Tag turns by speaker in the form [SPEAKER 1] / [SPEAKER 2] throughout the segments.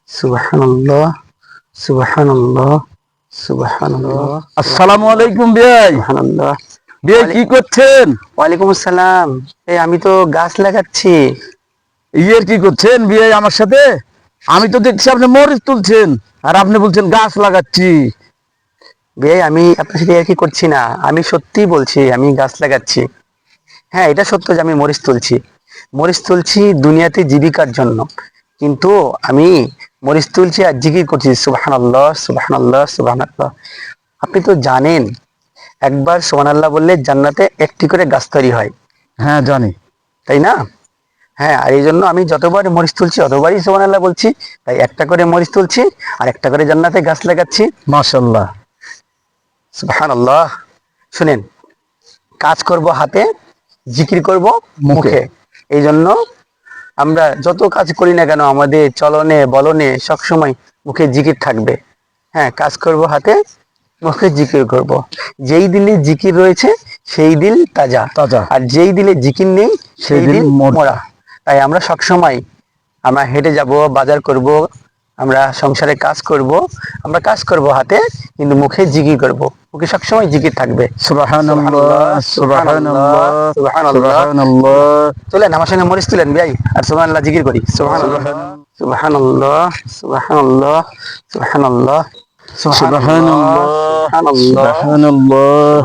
[SPEAKER 1] সুবহানাল্লাহ, সুবহানাল্লাহ, সুবহানাল্লাহ।
[SPEAKER 2] আসসালামু আলাইকুম বিয়াই।
[SPEAKER 1] সুবহানাল্লাহ।
[SPEAKER 2] বিয়াই কি করছেন?
[SPEAKER 1] ওয়ালাইকুম আসসালাম। এই আমি তো গাছ লাগাচ্ছি।
[SPEAKER 2] ইয়ের কি করছেন বিয়াই আমার সাথে? আমি তো দেখছি আপনি মরিচ তুলছেন আর আপনি বলছেন গাছ লাগাচ্ছি।
[SPEAKER 1] ভাই আমি আপনার সাথে আর কি করছি না, আমি সত্যিই বলছি আমি গাছ লাগাচ্ছি। হ্যাঁ, এটা সত্য যে আমি মরিচ তুলছি। মরিচ তুলছি দুনিয়াতে জীবিকার জন্য, কিন্তু আমি মরিচ তুলছি আর জিকির করছি সুবহানাল্লাহ, সুবহানাল্লাহ, সুবহানাল্লাহ। আপনি তো জানেন, একবার সুবহানাল্লাহ বললে জান্নাতে একটি করে গাছ তৈরি হয়,
[SPEAKER 2] হ্যাঁ জানি।
[SPEAKER 1] তাই না? হ্যাঁ, আর এই জন্য আমি যতবার মরিচ তুলছি ততবারই সুবহানাল্লাহ বলছি। তাই একটা করে মরিচ তুলছি আর একটা করে জান্নাতে গাছ লাগাচ্ছি।
[SPEAKER 2] মাশাআল্লাহ।
[SPEAKER 1] সুবহানাল্লাহ। শুনেন, কাজ করব হাতে, জিকির করব
[SPEAKER 2] মুখে।
[SPEAKER 1] মুখে। এই জন্য আমরা যত কাজ করি না কেন আমাদের চলনে বলনে সবসময় মুখে জিকির থাকবে। হ্যাঁ, কাজ করব হাতে, মুখে জিকির করব। যেই দিলে জিকির রয়েছে সেই দিল তাজা,
[SPEAKER 2] তাজা।
[SPEAKER 1] আর যেই দিলে জিকির নেই সেই দিল
[SPEAKER 2] মরতে।
[SPEAKER 1] মরা। তাই আমরা সবসময় আমরা হেঁটে যাব, বাজার করব, আমরা সংসারে কাজ করব, আমরা কাজ করব হাতে, কিন্তু মুখে জিকির করব। মুখে সবসময় জিকির থাকবে। সুবহানাল্লাহ,
[SPEAKER 2] সুবহানাল্লাহ,
[SPEAKER 1] সুবহানাল্লাহ,
[SPEAKER 2] সুবহানাল্লাহ,
[SPEAKER 1] সুবহানাল্লাহ।
[SPEAKER 2] সুবহানাল্লাহ।
[SPEAKER 1] চলেন আমার সঙ্গে মরিচ তুলেন ভাই, আর সুবহানাল্লাহ জিকির করি। সুবহানাল্লাহ, সুবহানাল্লাহ, সুবহানাল্লাহ, সুবহানাল্লাহ, সুবহানাল্লাহ,
[SPEAKER 2] সুবহানাল্লাহ,
[SPEAKER 1] সুবহানাল্লাহ,
[SPEAKER 2] সুবহানাল্লাহ,
[SPEAKER 1] সুবহানাল্লাহ,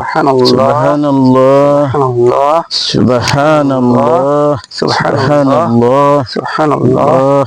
[SPEAKER 2] সুবহানাল্লাহ,
[SPEAKER 1] সুবহানাল্লাহ,
[SPEAKER 2] সুবহানাল্লাহ,
[SPEAKER 1] সুবহানাল্লাহ,
[SPEAKER 2] সুবহানাল্লাহ,
[SPEAKER 1] সুবহানাল্লাহ,